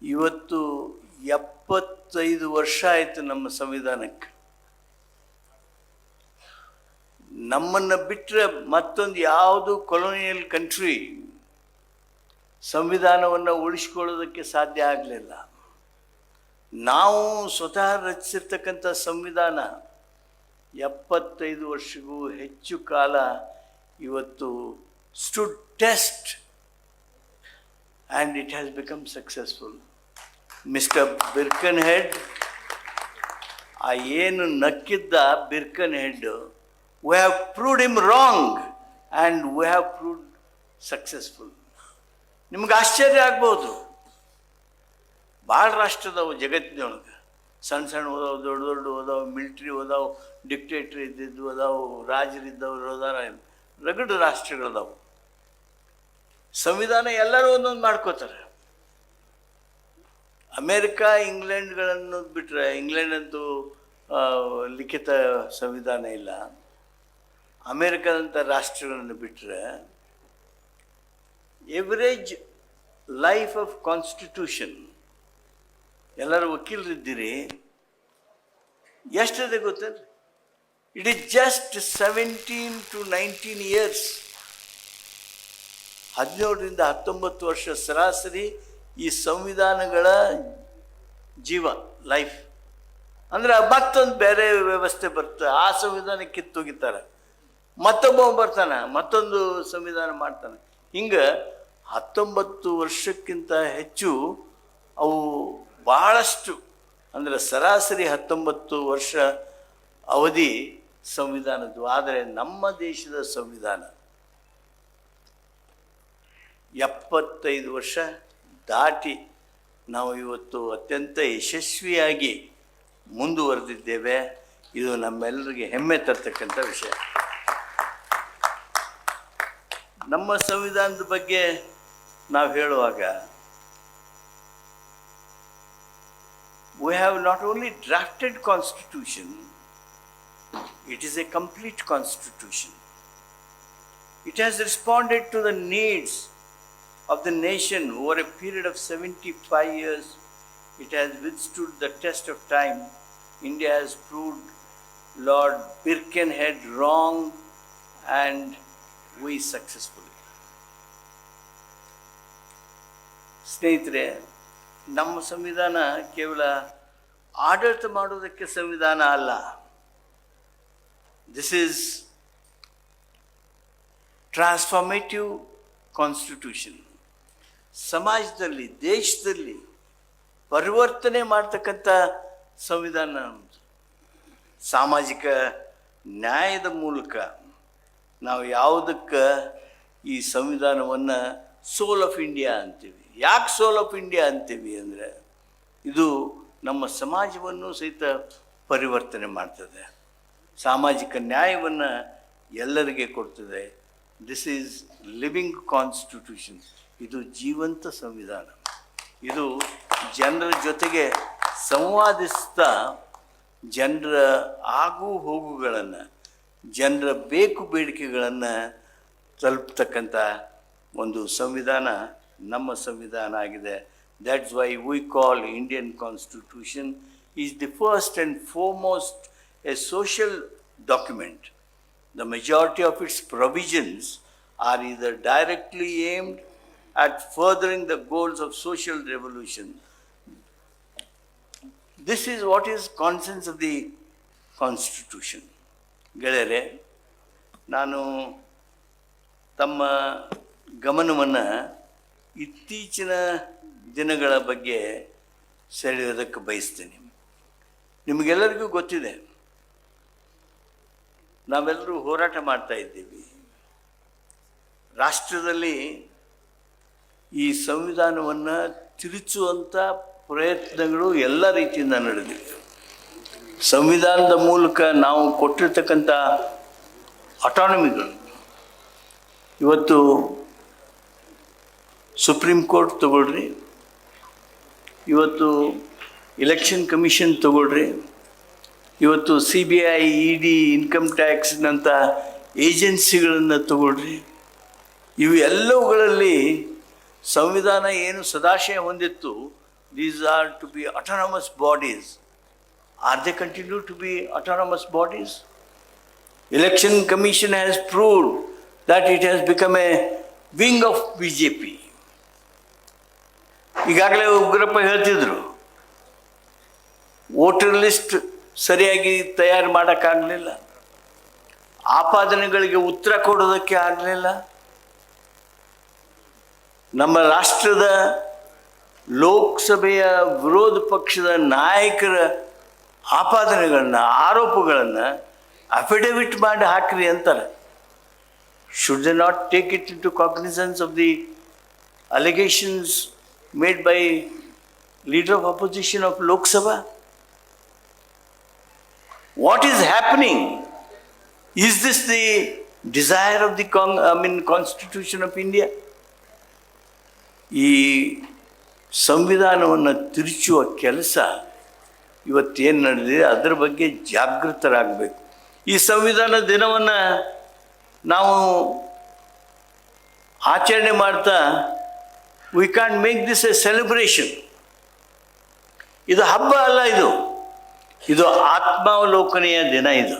ಇವತ್ತು 75 ವರ್ಷ ಆಯಿತು ನಮ್ಮ ಸಂವಿಧಾನಕ್ಕೆ. ನಮ್ಮನ್ನು ಬಿಟ್ಟರೆ ಮತ್ತೊಂದು ಯಾವುದು ಕೊಲೋನಿಯಲ್ ಕಂಟ್ರಿ ಸಂವಿಧಾನವನ್ನು ಉಳಿಸ್ಕೊಳ್ಳೋದಕ್ಕೆ ಸಾಧ್ಯ ಆಗಲಿಲ್ಲ. ನಾವು ಸ್ವತಃ ರಚಿಸಿರ್ತಕ್ಕಂಥ ಸಂವಿಧಾನ 75 ವರ್ಷಕ್ಕೂ ಹೆಚ್ಚು ಕಾಲ ಇವತ್ತು stood test and it has become successful. Mister Birkenhead, ಆ ಏನು ನಕ್ಕಿದ್ದ Birkenhead, we have proved him wrong and we have proved successful. ನಿಮ್ಗೆ ಆಶ್ಚರ್ಯ ಆಗ್ಬೋದು, ಭಾಳ ರಾಷ್ಟ್ರದವು ಜಗತ್ತಿನೊಳಗೆ, ಸಣ್ಣ ಸಣ್ಣ ಓದಾವು, ದೊಡ್ಡ ದೊಡ್ಡ ಓದಾವು, ಮಿಲ್ಟ್ರಿ ಓದಾವು, ಡಿಕ್ಟೇಟ್ರಿ ಇದ್ದಿದ್ದು ಓದಾವು, ರಾಜರಿದ್ದವ್ರು ಓದಾರ, ರಗಡ್ ರಾಷ್ಟ್ರಗಳದಾವು. ಸಂವಿಧಾನ ಎಲ್ಲರೂ ಒಂದೊಂದು ಮಾಡ್ಕೋತಾರೆ. ಅಮೇರಿಕಾ ಇಂಗ್ಲೆಂಡ್ಗಳನ್ನು ಬಿಟ್ಟರೆ, ಇಂಗ್ಲೆಂಡ್ ಅಂತೂ ಲಿಖಿತ ಸಂವಿಧಾನ ಇಲ್ಲ. ಅಮೇರಿಕಾದಂಥ ರಾಷ್ಟ್ರಗಳನ್ನು ಬಿಟ್ಟರೆ ಎವರೇಜ್ ಲೈಫ್ ಆಫ್ ಕಾನ್ಸ್ಟಿಟ್ಯೂಷನ್, ಎಲ್ಲರೂ ವಕೀಲರಿದ್ದೀರಿ, ಎಷ್ಟಿದೆ ಗೊತ್ತಲ್ಲ? It is just 17 to 19 years. 17ರಿಂದ 19 ವರ್ಷ ಸರಾಸರಿ ಈ ಸಂವಿಧಾನಗಳ ಜೀವ, ಲೈಫ್. ಅಂದರೆ ಮತ್ತೊಂದು ಬೇರೆ ವ್ಯವಸ್ಥೆ ಬರ್ತದೆ, ಆ ಸಂವಿಧಾನ ಕಿತ್ತೋಗಿತಾರೆ, ಮತ್ತೊಬ್ಬ ಬರ್ತಾನೆ, ಮತ್ತೊಂದು ಸಂವಿಧಾನ ಮಾಡ್ತಾನೆ. ಹಿಂಗೆ 19 ವರ್ಷಕ್ಕಿಂತ ಹೆಚ್ಚು ಅವು ಭಾಳಷ್ಟು, ಅಂದರೆ ಸರಾಸರಿ 19 ವರ್ಷ ಅವಧಿ ಸಂವಿಧಾನದ್ದು. ಆದರೆ ನಮ್ಮ ದೇಶದ ಸಂವಿಧಾನ 75 ವರ್ಷ ದಾಟಿ ನಾವು ಇವತ್ತು ಅತ್ಯಂತ ಯಶಸ್ವಿಯಾಗಿ ಮುಂದುವರೆದಿದ್ದೇವೆ. ಇದು ನಮ್ಮೆಲ್ಲರಿಗೆ ಹೆಮ್ಮೆ ತರ್ತಕ್ಕಂಥ ವಿಷಯ. ನಮ್ಮ ಸಂವಿಧಾನದ ಬಗ್ಗೆ ನಾವು ಹೇಳುವಾಗ, we have not only drafted constitution, it is a complete constitution. It has responded to the needs of the nation over a period of 75 years. It has withstood the test of time. India has proved Lord Birkenhead wrong and we successfully. ಸ್ನೇಹಿತರೆ, ನಮ್ಮ ಸಂವಿಧಾನ ಕೇವಲ ಆಡಳಿತ ಮಾಡೋದಕ್ಕೆ ಸಂವಿಧಾನ ಅಲ್ಲ. This is transformative constitution. ಸಮಾಜದಲ್ಲಿ, ದೇಶದಲ್ಲಿ ಪರಿವರ್ತನೆ ಮಾಡ್ತಕ್ಕಂಥ ಸಂವಿಧಾನ. ಸಾಮಾಜಿಕ ನ್ಯಾಯದ ಮೂಲಕ ನಾವು ಯಾವುದಕ್ಕೆ ಈ ಸಂವಿಧಾನವನ್ನು ಸೋಲ್ ಆಫ್ ಇಂಡಿಯಾ ಅಂತೀವಿ. ಯಾಕೆ ಸೋಲ್ ಆಫ್ ಇಂಡಿಯಾ ಅಂತೀವಿ ಅಂದರೆ, ಇದು ನಮ್ಮ ಸಮಾಜವನ್ನು ಸಹಿತ ಪರಿವರ್ತನೆ ಮಾಡ್ತದೆ, ಸಾಮಾಜಿಕ ನ್ಯಾಯವನ್ನು ಎಲ್ಲರಿಗೆ ಕೊಡ್ತದೆ. This is living constitution. ಇದು ಜೀವಂತ ಸಂವಿಧಾನ. ಇದು ಜನರ ಜೊತೆಗೆ ಸಂವಾದಿಸ್ತಾ ಜನರ ಆಗು ಹೋಗುಗಳನ್ನು, ಜನರ ಬೇಕು ಬೇಡಿಕೆಗಳನ್ನು ತಲುಪ್ತಕ್ಕಂಥ ಒಂದು ಸಂವಿಧಾನ ನಮ್ಮ ಸಂವಿಧಾನ ಆಗಿದೆ. That's why we call Indian Constitution is the first and foremost a social document. The majority of its provisions are either directly aimed at furthering the goals of social revolution. This is what is consensus of the Constitution. ಗೆಳೆಯರೆ, ನಾನು ತಮ್ಮ ಗಮನವನ್ನು ಇತ್ತೀಚಿನ ದಿನಗಳ ಬಗ್ಗೆ ಸೆಳೆಯೋದಕ್ಕೆ ಬಯಸ್ತೇನೆ. ನಿಮಗೆಲ್ಲರಿಗೂ ಗೊತ್ತಿದೆ, ನಾವೆಲ್ಲರೂ ಹೋರಾಟ ಮಾಡ್ತಾ ಇದ್ದೀವಿ. ರಾಷ್ಟ್ರದಲ್ಲಿ ಈ ಸಂವಿಧಾನವನ್ನು ತಿರುಚುವಂಥ ಪ್ರಯತ್ನಗಳು ಎಲ್ಲ ರೀತಿಯಿಂದ ನಡೆದಿವೆ. ಸಂವಿಧಾನದ ಮೂಲಕ ನಾವು ಕೊಟ್ಟಿರ್ತಕ್ಕಂಥ ಅಟಾನಮಿಗಳು, ಇವತ್ತು ಸುಪ್ರೀಂ ಕೋರ್ಟ್ ತಗೊಳ್ರಿ, ಇವತ್ತು ಎಲೆಕ್ಷನ್ ಕಮಿಷನ್ ತಗೊಳ್ರಿ, ಇವತ್ತು CBI, ED, ಇನ್ಕಮ್ ಟ್ಯಾಕ್ಸ್ನಂಥ ಏಜೆನ್ಸಿಗಳನ್ನು ತಗೊಳ್ರಿ. ಇವು ಎಲ್ಲವುಗಳಲ್ಲಿ ಸಂವಿಧಾನ ಏನು ಸದಾಶಯ ಹೊಂದಿತ್ತು these are to be autonomous bodies. Are they continue to be autonomous bodies? Election Commission has proved that it has become a wing of BJP. ಈಗಾಗಲೇ ಉಗ್ರಪ್ಪ ಹೇಳ್ತಿದ್ರು, ವೋಟರ್ ಲಿಸ್ಟ್ ಸರಿಯಾಗಿ ತಯಾರು ಮಾಡೋಕ್ಕಾಗಲಿಲ್ಲ, ಆಪಾದನೆಗಳಿಗೆ ಉತ್ತರ ಕೊಡೋದಕ್ಕೆ ಆಗಲಿಲ್ಲ. ನಮ್ಮ ರಾಷ್ಟ್ರದ ಲೋಕಸಭೆಯ ವಿರೋಧ ಪಕ್ಷದ ನಾಯಕರ ಆಪಾದನೆಗಳನ್ನ, ಆರೋಪಗಳನ್ನು ಅಫಿಡವಿಟ್ ಮಾಡಿ ಹಾಕ್ರಿ ಅಂತಾರೆ. Should they not take it into cognizance of the allegations made by leader of opposition of Lok Sabha? What is happening? Is this the desire of the Constitution of India? ಈ ಸಂವಿಧಾನವನ್ನು ತಿರುಚುವ ಕೆಲಸ ಇವತ್ತೇನು ನಡೆದಿದೆ ಅದರ ಬಗ್ಗೆ ಜಾಗೃತರಾಗಬೇಕು. ಈ ಸಂವಿಧಾನ ದಿನವನ್ನು ನಾವು ಆಚರಣೆ ಮಾಡ್ತಾ we can make this A celebration. ಇದು ಹಬ್ಬ ಅಲ್ಲ, ಇದು ಆತ್ಮಾವಲೋಕನೆಯ ದಿನ. ಇದು